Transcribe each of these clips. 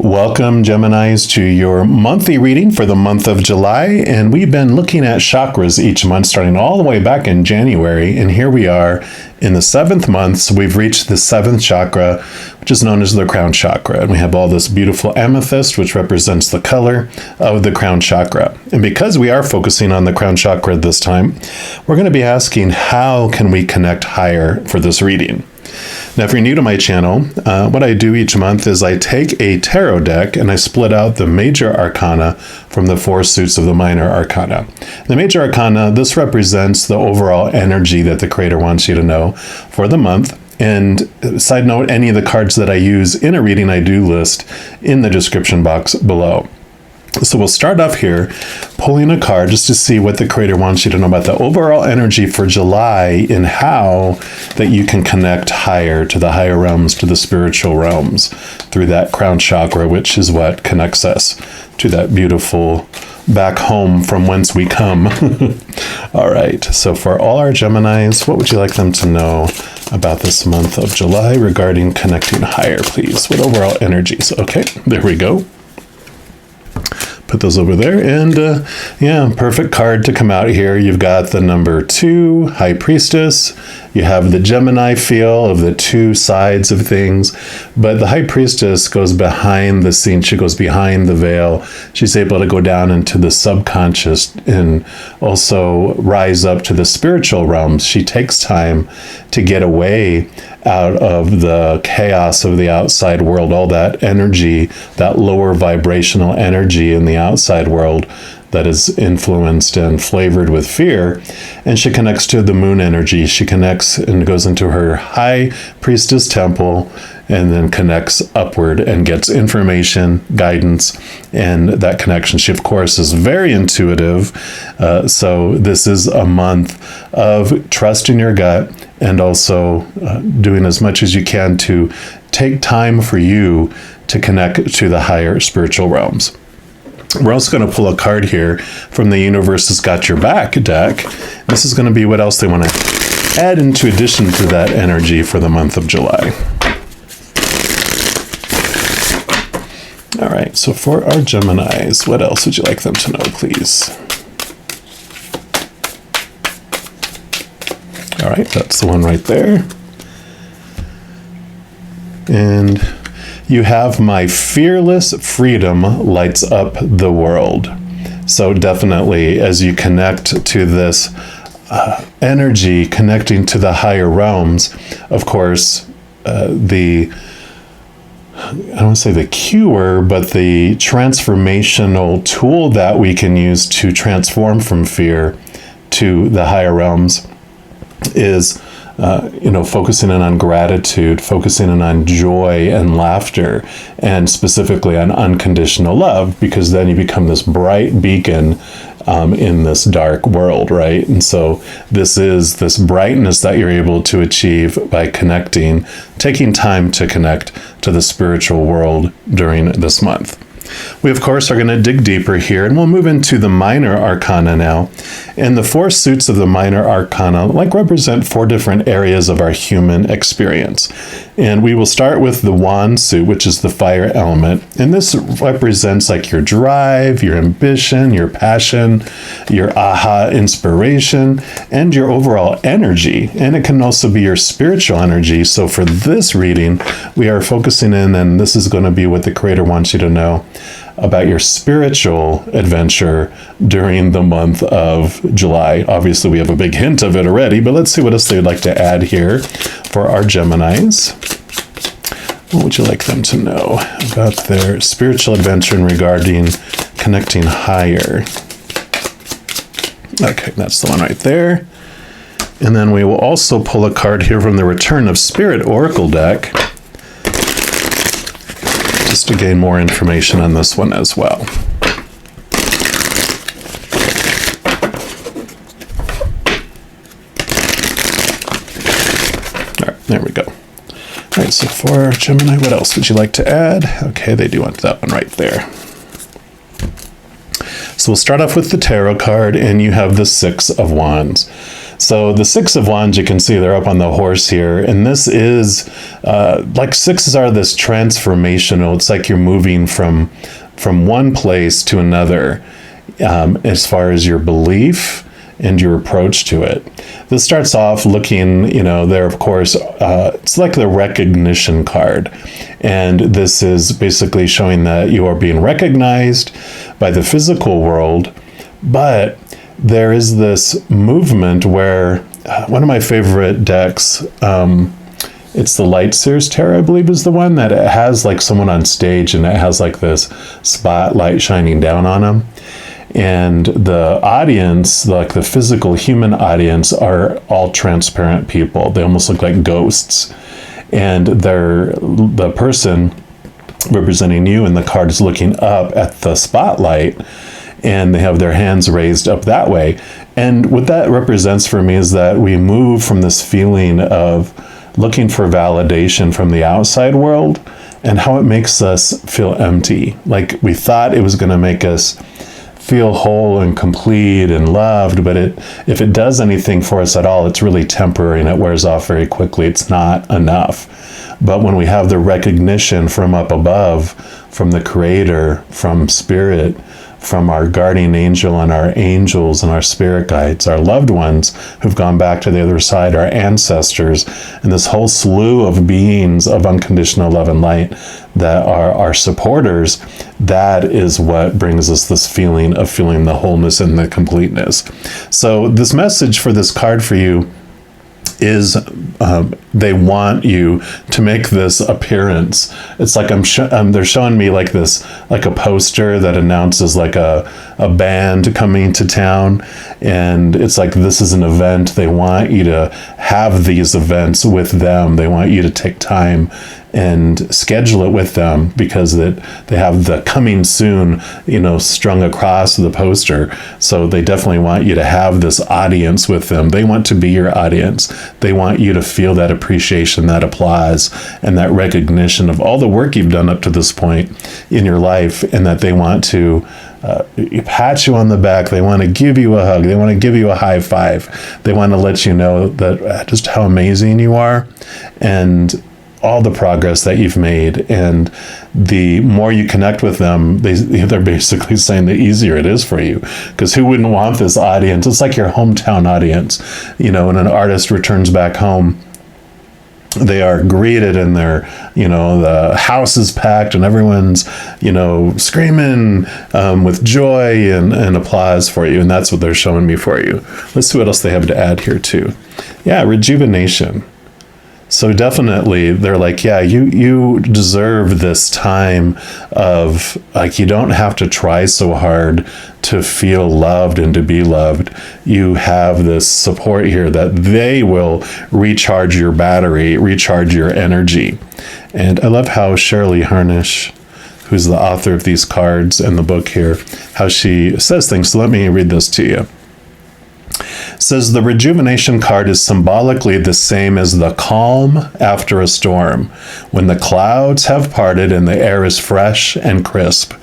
Welcome, Geminis, to your monthly reading for the month of July. And we've been looking at chakras each month, starting all the way back in January. And here we are in the 7th month. So we've reached the 7th chakra, which is known as the Crown Chakra. And we have all this beautiful amethyst, which represents the color of the Crown Chakra. And because we are focusing on the Crown Chakra this time, we're going to be asking, how can we connect higher for this reading? Now, if you're new to my channel, what I do each month is I take a tarot deck and I split out the major arcana from the 4 suits of the minor arcana. The major arcana, this represents the overall energy that the creator wants you to know for the month. And side note, any of the cards that I use in a reading, I do list in the description box below. So we'll start off here pulling a card just to see what the creator wants you to know about the overall energy for July and how that you can connect higher to the higher realms, to the spiritual realms through that crown chakra, which is what connects us to that beautiful back home from whence we come. All right. So for all our Geminis, what would you like them to know about this month of July regarding connecting higher, please? What overall energies? Okay, there we go. Put those over there, and yeah, perfect card to come out here. You've got the number 2, High Priestess. You have the Gemini feel of the 2 sides of things, but the High Priestess goes behind the scene. She goes behind the veil. She's able to go down into the subconscious and also rise up to the spiritual realms. She takes time to get away out of the chaos of the outside world, all that energy, that lower vibrational energy in the outside world that is influenced and flavored with fear. And she connects to the moon energy. She connects and goes into her High Priestess temple and then connects upward and gets information, guidance, and that connection. She, of course, is very intuitive. So this is a month of trusting your gut and also doing as much as you can to take time for you to connect to the higher spiritual realms. We're also going to pull a card here from the Universe's Got Your Back deck. This is going to be what else they want to add into addition to that energy for the month of July. All right, so for our Geminis, what else would you like them to know, please? All right, that's the one right there. And you have my fearless freedom lights up the world. So definitely, as you connect to this energy, connecting to the higher realms, of course, I don't want to say the cure, but the transformational tool that we can use to transform from fear to the higher realms is focusing in on gratitude, focusing in on joy and laughter, and specifically on unconditional love, because then you become this bright beacon in this dark world, right? And so this is this brightness that you're able to achieve by connecting, taking time to connect to the spiritual world during this month. We, of course, are going to dig deeper here, and we'll move into the minor arcana now. And the 4 suits of the minor arcana represent 4 different areas of our human experience. And we will start with the wand suit, which is the fire element. And this represents your drive, your ambition, your passion, your aha inspiration, and your overall energy. And it can also be your spiritual energy. So for this reading, we are focusing in, and this is going to be what the creator wants you to know about your spiritual adventure during the month of July. Obviously, we have a big hint of it already, but let's see what else they'd like to add here for our Geminis. What would you like them to know about their spiritual adventure and regarding connecting higher? Okay, that's the one right there. And then we will also pull a card here from the Return of Spirit Oracle deck, just to gain more information on this one as well. All right, there we go. All right, so for Gemini, what else would you like to add? Okay, they do want that one right there. So we'll start off with the tarot card, and you have the 6 of Wands. So the Six of Wands, you can see they're up on the horse here. And this is, like sixes are this transformational. It's like you're moving from one place to another as far as your belief and your approach to it. This starts off looking, there, of course, it's like the recognition card. And this is basically showing that you are being recognized by the physical world. But there is this movement where one of my favorite decks, it's the Light Seers Tarot, I believe, is the one that it has like someone on stage and it has like this spotlight shining down on them. And the audience, like the physical human audience, are all transparent people. They almost look like ghosts. And the person representing you in the card is looking up at the spotlight, and they have their hands raised up that way. And what that represents for me is that we move from this feeling of looking for validation from the outside world and how it makes us feel empty. Like we thought it was going to make us feel whole and complete and loved, but if it does anything for us at all, it's really temporary and it wears off very quickly. It's not enough. But when we have the recognition from up above, from the Creator, from Spirit, from our guardian angel and our angels and our spirit guides, our loved ones who've gone back to the other side, our ancestors, and this whole slew of beings of unconditional love and light that are our supporters, that is what brings us this feeling of feeling the wholeness and the completeness. So this message for this card for you is they want you to make this appearance. It's like they're showing me like this, like a poster that announces like a band coming to town, and it's like this is an event. They want you to have these events with them. They want you to take time and schedule it with them because they have the coming soon, strung across the poster. So they definitely want you to have this audience with them. They want to be your audience. They want you to feel that appreciation, that applause, and that recognition of all the work you've done up to this point in your life, and that they want to pat you on the back. They want to give you a hug. They want to give you a high five. They want to let you know that just how amazing you are and all the progress that you've made. And the more you connect with them, they're basically saying the easier it is for you, because who wouldn't want this audience? It's like your hometown audience. When an artist returns back home, they are greeted and the house is packed and everyone's, screaming with joy and applause for you. And that's what they're showing me for you. Let's see what else they have to add here too. Yeah, rejuvenation. So definitely they're like, yeah, you deserve this time of, like, you don't have to try so hard to feel loved and to be loved. You have this support here that they will recharge your battery, recharge your energy. And I love how Shirley Harnish, who's the author of these cards and the book here, how she says things. So let me read this to you. It says the rejuvenation card is symbolically the same as the calm after a storm, when the clouds have parted and the air is fresh and crisp.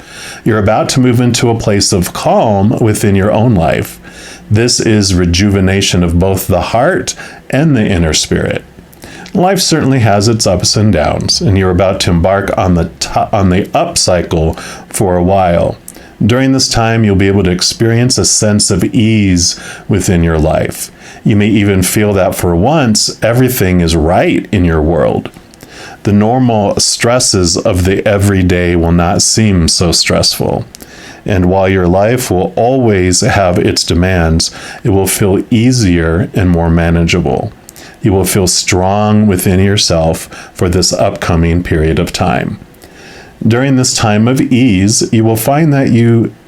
You're about to move into a place of calm within your own life. This is rejuvenation of both the heart and the inner spirit. Life certainly has its ups and downs, and you're about to embark on the up cycle for a while. During this time, you'll be able to experience a sense of ease within your life. You may even feel that for once, everything is right in your world. The normal stresses of the everyday will not seem so stressful. And while your life will always have its demands, it will feel easier and more manageable. You will feel strong within yourself for this upcoming period of time. During this time of ease, you will find that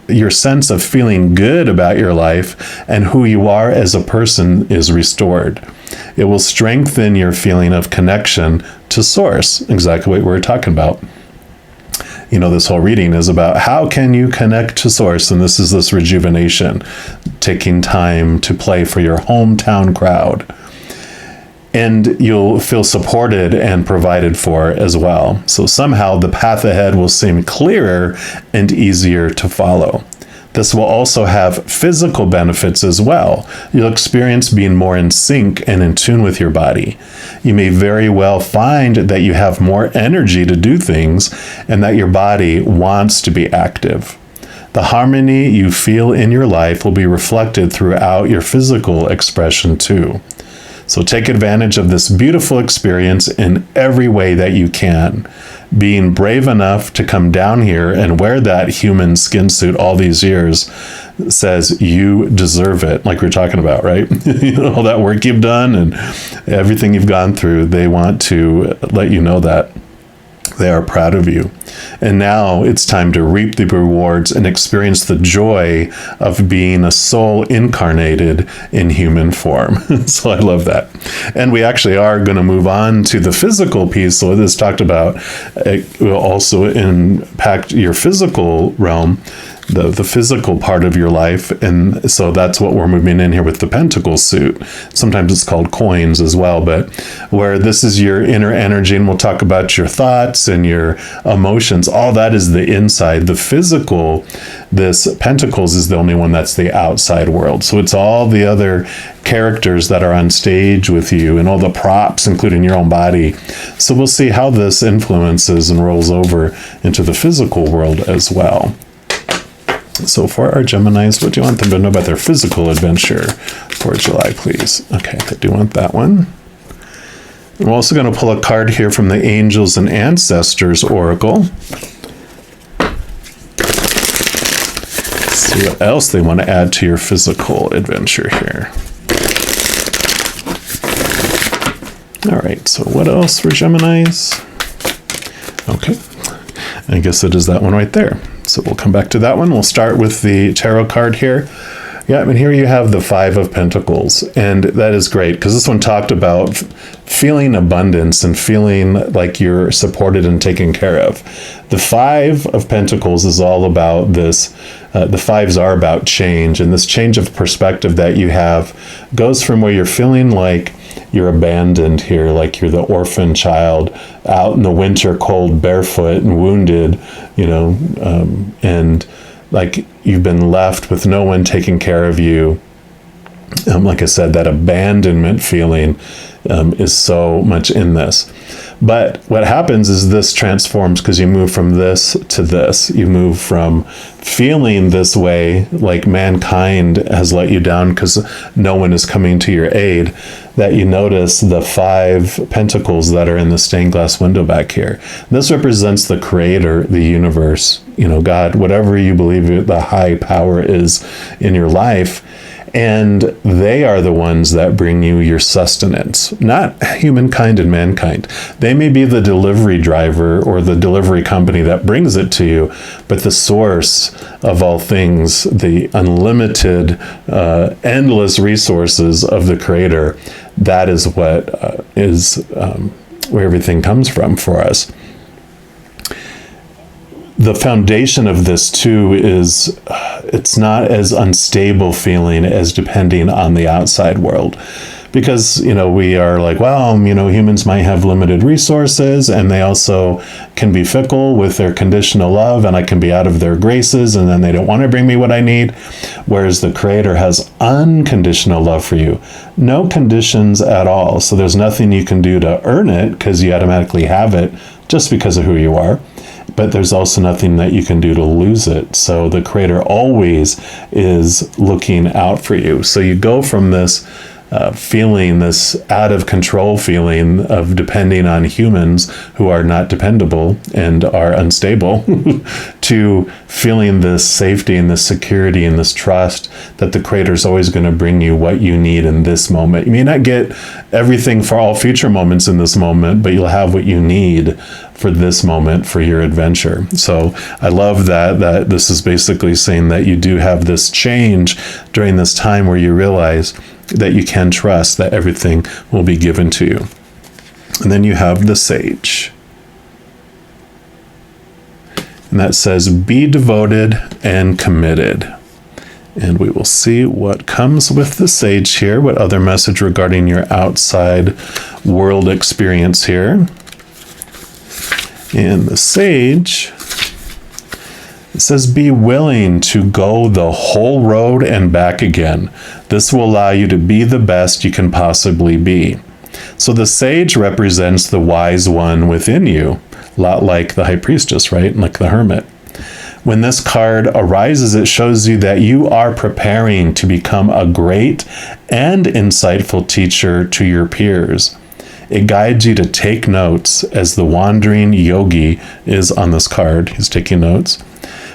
your sense of feeling good about your life and who you are as a person is restored. It will strengthen your feeling of connection to Source, exactly what we're talking about. This whole reading is about how can you connect to Source, and this is this rejuvenation, taking time to play for your hometown crowd. And you'll feel supported and provided for as well. So somehow the path ahead will seem clearer and easier to follow. This will also have physical benefits as well. You'll experience being more in sync and in tune with your body. You may very well find that you have more energy to do things and that your body wants to be active. The harmony you feel in your life will be reflected throughout your physical expression too. So take advantage of this beautiful experience in every way that you can. Being brave enough to come down here and wear that human skin suit all these years says you deserve it, like we we're talking about, right? All that work you've done and everything you've gone through, they want to let you know that they are proud of you. And now it's time to reap the rewards and experience the joy of being a soul incarnated in human form. So I love that. And we actually are going to move on to the physical piece. So this talked about it will also impact your physical realm, the physical part of your life. And so that's what we're moving in here with the pentacle suit. Sometimes it's called coins as well, but where this is your inner energy, and we'll talk about your thoughts and your emotions. All that is the inside. The physical, this pentacles is the only one that's the outside world. So it's all the other characters that are on stage with you and all the props, including your own body. So we'll see how this influences and rolls over into the physical world as well. So for our Geminis, what do you want them to know about their physical adventure for July, please? Okay, I do want that one. We're also going to pull a card here from the Angels and Ancestors Oracle. See what else they want to add to your physical adventure here. All right, so what else for Geminis? Okay, I guess it is that one right there. So we'll come back to that one. We'll start with the tarot card here. Yeah, and here you have the Five of Pentacles, and that is great because this one talked about feeling abundance and feeling like you're supported and taken care of. The Five of Pentacles is all about this. The fives are about change, and this change of perspective that you have goes from where you're feeling like you're abandoned here, like you're the orphan child out in the winter cold, barefoot and wounded, and like you've been left with no one taking care of you. Like I said, that abandonment feeling is so much in this. But what happens is this transforms because you move from this to this. You move from feeling this way, like mankind has let you down because no one is coming to your aid, that you notice the Five Pentacles that are in the stained glass window back here. This represents the creator, the universe, God, whatever you believe the high power is in your life. And they are the ones that bring you your sustenance, not humankind and mankind. They may be the delivery driver or the delivery company that brings it to you, but the source of all things, the unlimited, endless resources of the Creator, that is what is where everything comes from for us. The foundation of this too is it's not as unstable feeling as depending on the outside world, because we are like, well, humans might have limited resources and they also can be fickle with their conditional love, and I can be out of their graces and then they don't want to bring me what I need, whereas the Creator has unconditional love for you, no conditions at all. So there's nothing you can do to earn it because you automatically have it just because of who you are. But there's also nothing that you can do to lose it. So the Creator always is looking out for you. So you go from this feeling, this out of control feeling of depending on humans who are not dependable and are unstable to feeling this safety and this security and this trust that the Creator is always going to bring you what you need in this moment. You may not get everything for all future moments in this moment, but you'll have what you need for this moment for your adventure. So I love that this is basically saying that you do have this change during this time where you realize that you can trust that everything will be given to you. And then you have the Sage. And that says, be devoted and committed. And we will see what comes with the Sage here, what other message regarding your outside world experience here. And the Sage It says, be willing to go the whole road and back again. This will allow you to be the best you can possibly be. So the sage represents the wise one within you, a lot like the high priestess, right? Like the hermit. When this card arises, it shows you that you are preparing to become a great and insightful teacher to your peers. It guides you to take notes, as the wandering yogi is on this card. He's taking notes,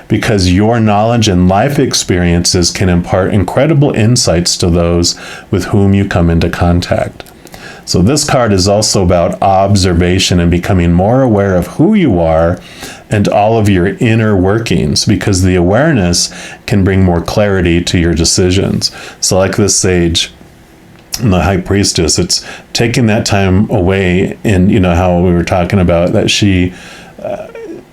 because your knowledge and life experiences can impart incredible insights to those with whom you come into contact. So this card is also about observation and becoming more aware of who you are and all of your inner workings, because the awareness can bring more clarity to your decisions. So like this sage and the high priestess, it's taking that time away, and you know how we were talking about that she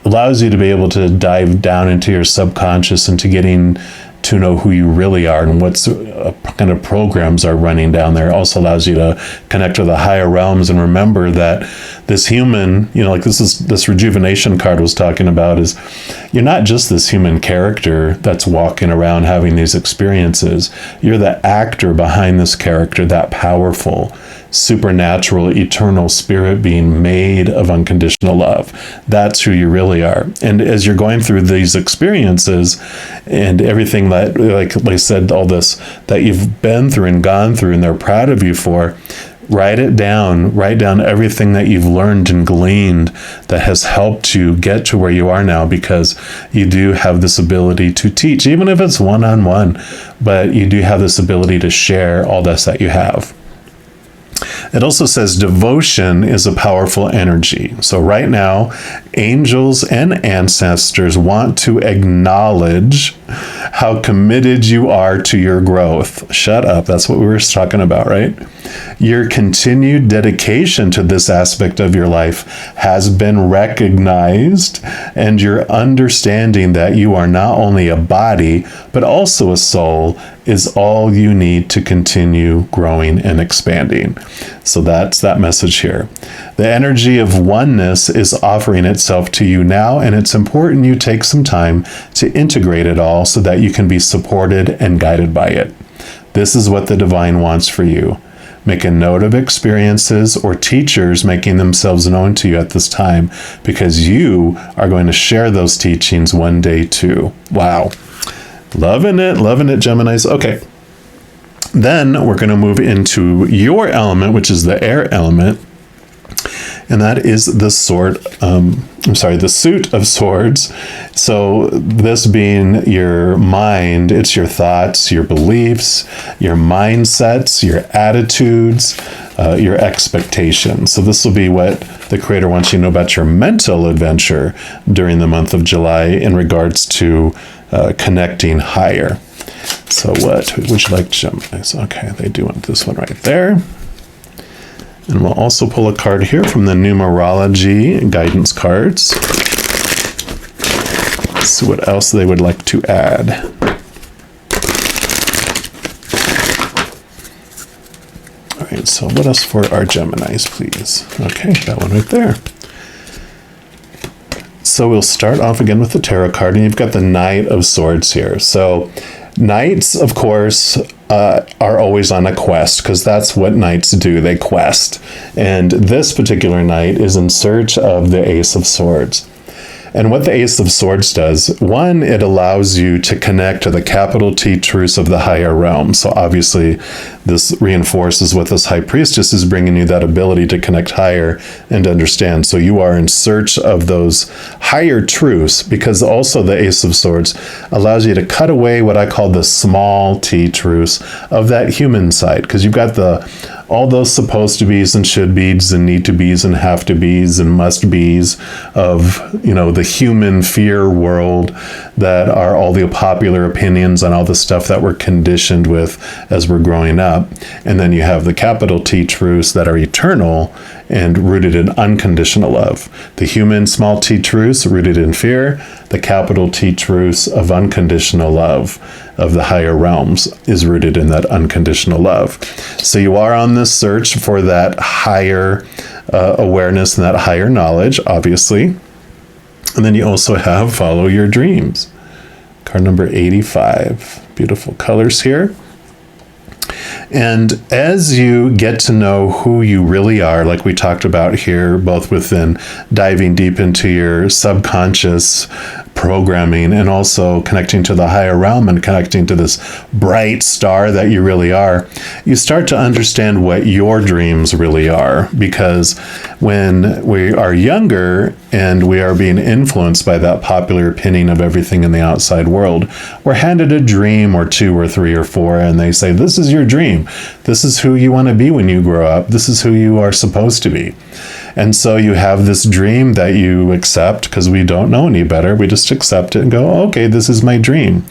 allows you to be able to dive down into your subconscious and to getting to know who you really are and what's kind of programs are running down there. It also allows you to connect to the higher realms and remember that this human, you know, like this rejuvenation card was talking about, is you're not just this human character that's walking around having these experiences. You're the actor behind this character, that powerful, supernatural, eternal spirit being made of unconditional love. That's who you really are. And as you're going through these experiences and everything that, like I said, all this that you've been through and gone through and they're proud of you for, write it down. Write down everything that you've learned and gleaned that has helped you get to where you are now, because you do have this ability to teach, even if it's one-on-one, but you do have this ability to share all this that you have. It also says devotion is a powerful energy. So right now, angels and ancestors want to acknowledge how committed you are to your growth. Shut up. That's what we were talking about, right? Your continued dedication to this aspect of your life has been recognized, and your understanding that you are not only a body, but also a soul is all you need to continue growing and expanding. So that's that message here. The energy of oneness is offering itself to you now, and it's important you take some time to integrate it all so that you can be supported and guided by it. This is what the divine wants for you. Make a note of experiences or teachers making themselves known to you at this time, because you are going to share those teachings one day too. Wow. Loving it, Geminis. Okay. Then we're going to move into your element, which is the air element. And that is the the suit of swords. So this being your mind, it's your thoughts, your beliefs, your mindsets, your attitudes, your expectations. So this will be what the Creator wants you to know about your mental adventure during the month of July in regards to connecting higher. So what would you like, Geminis? Okay, they do want this one right there. And we'll also pull a card here from the numerology guidance cards. Let's see what else they would like to add. All right, so what else for our Geminis, please? Okay, that one right there. So we'll start off again with the tarot card, and you've got the Knight of Swords here. So knights, of course, are always on a quest, because that's what knights do. They quest. And this particular knight is in search of the Ace of Swords. And what the Ace of Swords does, one, it allows you to connect to the capital T truths of the higher realm. So obviously, this reinforces what this High Priestess is bringing you, that ability to connect higher and understand. So you are in search of those higher truths, because also the Ace of Swords allows you to cut away what I call the small T truths of that human side, because you've got all those supposed to be's and should be's and need to be's and have to be's and must be's of, the human fear world, that are all the popular opinions and all the stuff that we're conditioned with as we're growing up. And then you have the capital T truths that are eternal and rooted in unconditional love. The human small t truths rooted in fear, the capital T truths of unconditional love of the higher realms is rooted in that unconditional love. So you are on this search for that higher awareness and that higher knowledge, obviously. And then you also have follow your dreams. card number 85. Beautiful colors here. And as you get to know who you really are, like we talked about here, both within diving deep into your subconscious programming and also connecting to the higher realm and connecting to this bright star that you really are, you start to understand what your dreams really are. Because when we are younger and we are being influenced by that popular opinion of everything in the outside world, we're handed a dream or two or three or four, and they say, this is your dream. This is who you want to be when you grow up. This is who you are supposed to be. And so you have this dream that you accept because we don't know any better. We just accept it and go, okay, this is my dream.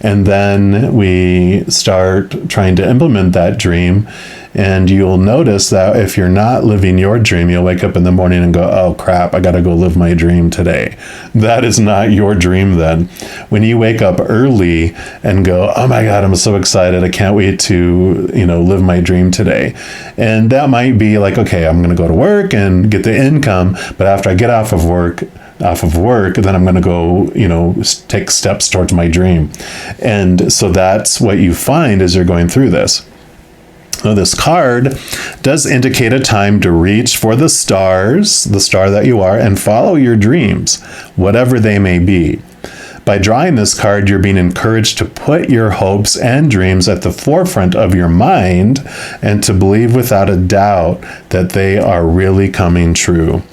And then we start trying to implement that dream. And you'll notice that if you're not living your dream, you'll wake up in the morning and go, oh crap, I got to go live my dream today. That is not your dream then. When you wake up early and go, oh my God, I'm so excited. I can't wait to, live my dream today. And that might be like, okay, I'm going to go to work and get the income. But after I get off of work, then I'm going to go, take steps towards my dream. And so that's what you find as you're going through this. Now, this card does indicate a time to reach for the stars, the star that you are, and follow your dreams, whatever they may be. By drawing this card, you're being encouraged to put your hopes and dreams at the forefront of your mind and to believe without a doubt that they are really coming true.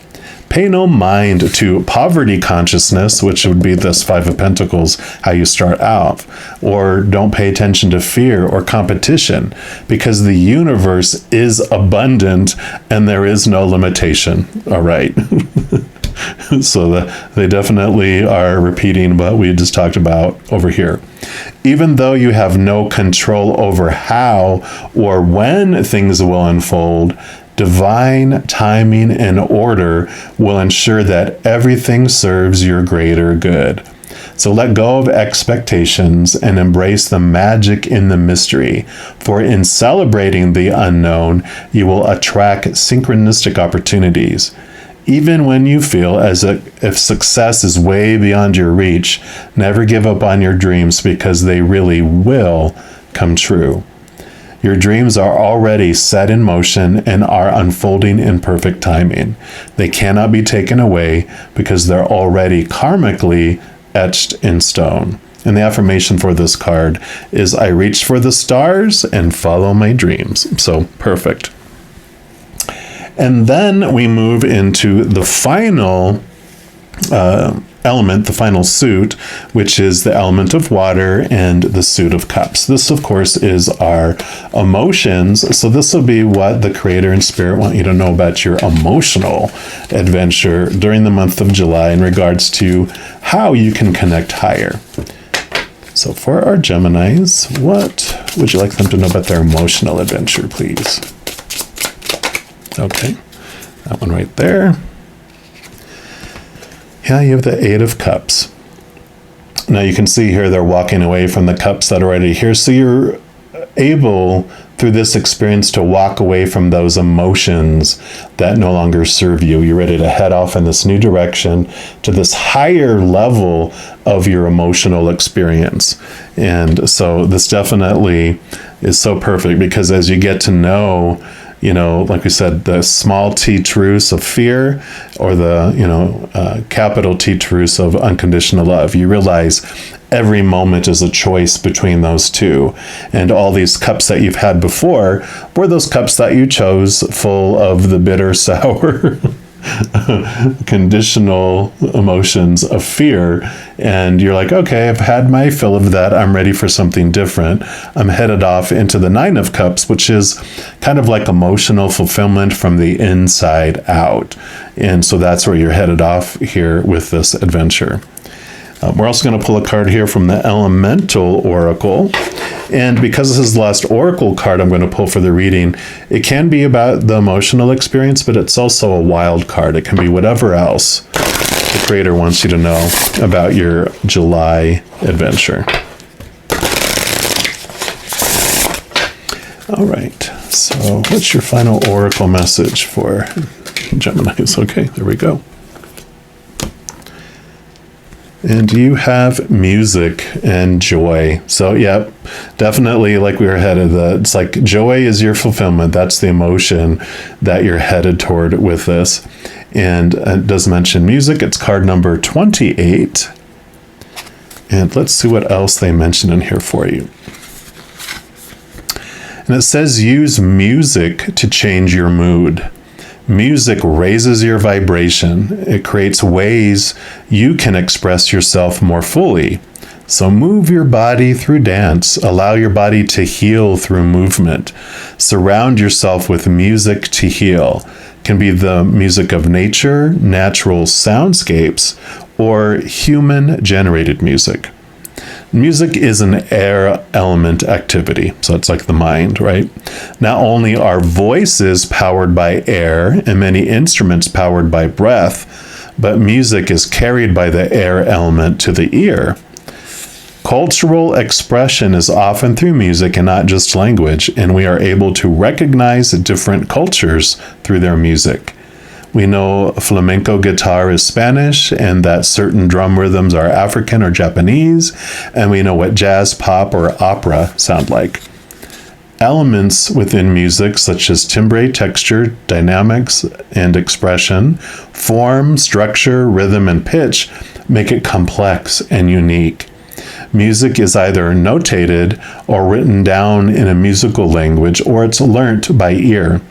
Pay no mind to poverty consciousness, which would be this Five of Pentacles, how you start out. Or don't pay attention to fear or competition, because the universe is abundant and there is no limitation. All right. So they definitely are repeating what we just talked about over here. Even though you have no control over how or when things will unfold, divine timing and order will ensure that everything serves your greater good. So let go of expectations and embrace the magic in the mystery. For in celebrating the unknown, you will attract synchronistic opportunities. Even when you feel as if success is way beyond your reach, never give up on your dreams because they really will come true. Your dreams are already set in motion and are unfolding in perfect timing. They cannot be taken away because they're already karmically etched in stone. And the affirmation for this card is, I reach for the stars and follow my dreams. So perfect. And then we move into the final element, the final suit, which is the element of water and the suit of cups. This, of course, is our emotions. So this will be what the Creator and Spirit want you to know about your emotional adventure during the month of July in regards to how you can connect higher. So for our Geminis, what would you like them to know about their emotional adventure, please? Okay, that one right there. Yeah, you have the Eight of Cups. Now you can see here they're walking away from the cups that are already here. So you're able, through this experience, to walk away from those emotions that no longer serve you. You're ready to head off in this new direction to this higher level of your emotional experience. And so this definitely is so perfect, because as you get to know, like we said, the small t truths of fear, or the, capital T truths of unconditional love, you realize every moment is a choice between those two. And all these cups that you've had before were those cups that you chose, full of the bitter, sour, conditional emotions of fear. And you're like, okay, I've had my fill of that. I'm ready for something different. I'm headed off into the Nine of Cups, which is kind of like emotional fulfillment from the inside out. And so that's where you're headed off here with this adventure. We're also going to pull a card here from the Elemental Oracle. And because this is the last Oracle card I'm going to pull for the reading, it can be about the emotional experience, but it's also a wild card. It can be whatever else the Creator wants you to know about your July adventure. All right. So what's your final Oracle message for Geminis? Okay, there we go. And you have music and joy. So, yeah, definitely like we were headed. It's like joy is your fulfillment. That's the emotion that you're headed toward with this. And it does mention music. It's card number 28. And let's see what else they mention in here for you. And it says use music to change your mood. Music raises your vibration. It creates ways you can express yourself more fully. So move your body through dance. Allow your body to heal through movement. Surround yourself with music to heal. It can be the music of nature, natural soundscapes, or human-generated music. Music is an air element activity, so it's like the mind, right? Not only are voices powered by air and many instruments powered by breath, but music is carried by the air element to the ear. Cultural expression is often through music and not just language, and we are able to recognize different cultures through their music. We know flamenco guitar is Spanish and that certain drum rhythms are African or Japanese, and we know what jazz, pop, or opera sound like. Elements within music such as timbre, texture, dynamics, and expression, form, structure, rhythm, and pitch make it complex and unique. Music is either notated or written down in a musical language, or it's learnt by ear.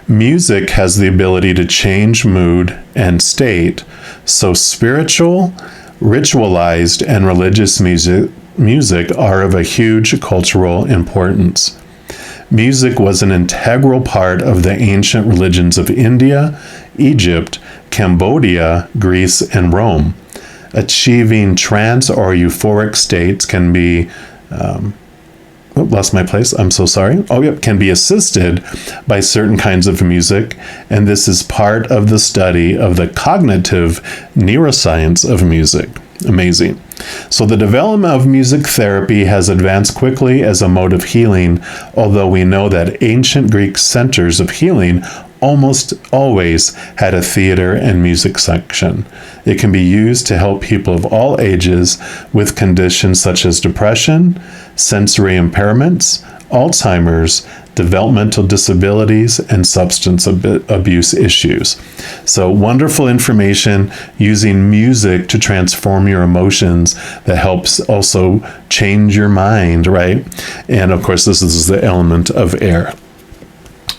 Music has the ability to change mood and state, so spiritual, ritualized, and religious music are of a huge cultural importance. Music was an integral part of the ancient religions of India, Egypt, Cambodia, Greece, and Rome. Achieving trance or euphoric states can be lost my place. I'm so sorry. Can be assisted by certain kinds of music, and this is part of the study of the cognitive neuroscience of music. Amazing. So the development of music therapy has advanced quickly as a mode of healing, although we know that ancient Greek centers of healing almost always had a theater and music section. It can be used to help people of all ages with conditions such as depression, sensory impairments, Alzheimer's, developmental disabilities, and substance abuse issues. So wonderful information using music to transform your emotions that helps also change your mind, right? And of course, this is the element of air.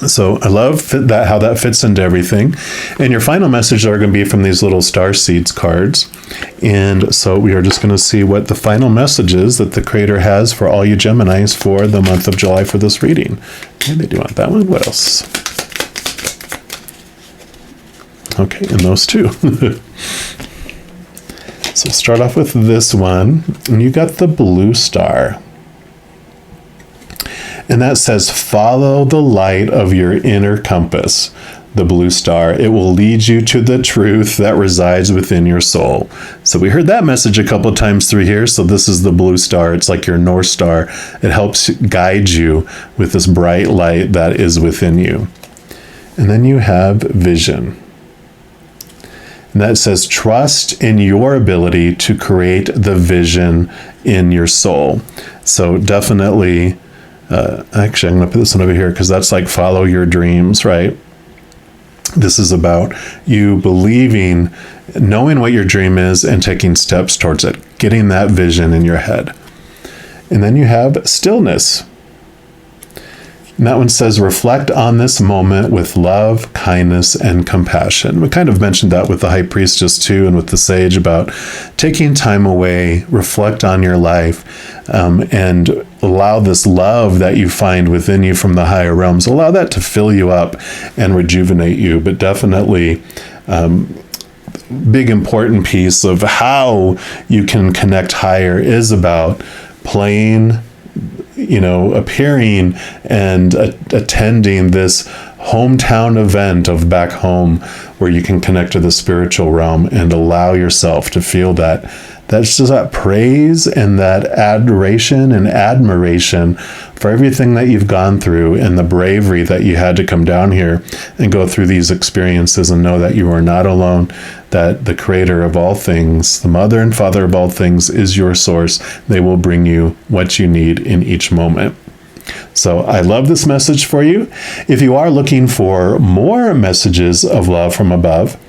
So I love that, how that fits into everything. And your final messages are going to be from these little star seeds cards. And so we are just going to see what the final message is that the Creator has for all you Geminis for the month of July for this reading. And they do want that one. What else? Okay, and those two. So start off with this one. And you got the blue star. And that says, follow the light of your inner compass, the blue star. It will lead you to the truth that resides within your soul. So we heard that message a couple of times through here. So this is the blue star. It's like your North Star. It helps guide you with this bright light that is within you. And then you have vision. And that says, trust in your ability to create the vision in your soul. So definitely... actually, I'm going to put this one over here because that's like follow your dreams, right? This is about you believing, knowing what your dream is and taking steps towards it, getting that vision in your head. And then you have stillness. And that one says, reflect on this moment with love, kindness, and compassion. We kind of mentioned that with the High Priestess too, and with the Sage about taking time away, reflect on your life, and allow this love that you find within you from the higher realms, allow that to fill you up and rejuvenate you. But definitely, big important piece of how you can connect higher is about playing, appearing and attending this hometown event of back home where you can connect to the spiritual realm and allow yourself to feel that That's just that praise and that adoration and admiration for everything that you've gone through and the bravery that you had to come down here and go through these experiences and know that you are not alone, that the creator of all things, the mother and father of all things, is your source. They will bring you what you need in each moment. So I love this message for you. If you are looking for more messages of love from above,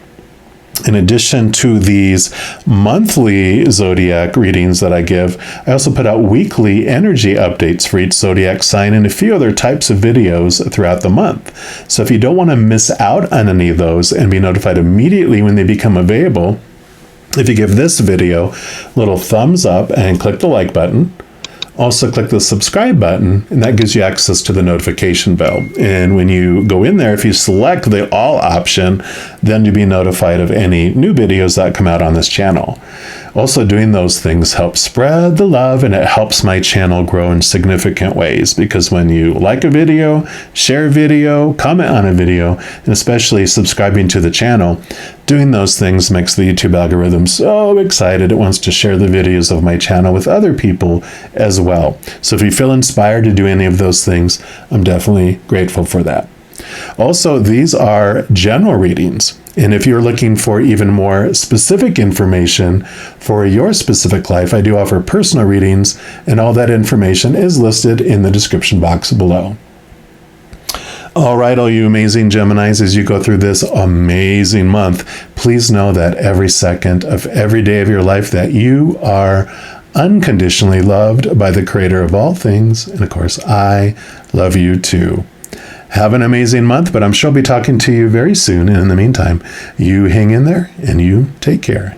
in addition to these monthly zodiac readings that I give, I also put out weekly energy updates for each zodiac sign and a few other types of videos throughout the month. So if you don't want to miss out on any of those and be notified immediately when they become available, if you give this video a little thumbs up and click the like button, also click the subscribe button, and that gives you access to the notification bell. And when you go in there, if you select the all option, then you'll be notified of any new videos that come out on this channel. Also, doing those things helps spread the love, and it helps my channel grow in significant ways, because when you like a video, share a video, comment on a video, and especially subscribing to the channel, doing those things makes the YouTube algorithm so excited it wants to share the videos of my channel with other people as well. So if you feel inspired to do any of those things, I'm definitely grateful for that. Also, these are general readings. And if you're looking for even more specific information for your specific life, I do offer personal readings, and all that information is listed in the description box below. All right, all you amazing Geminis, as you go through this amazing month, please know that every second of every day of your life that you are unconditionally loved by the creator of all things. And of course, I love you too. Have an amazing month, but I'm sure I'll be talking to you very soon. And in the meantime, you hang in there and you take care.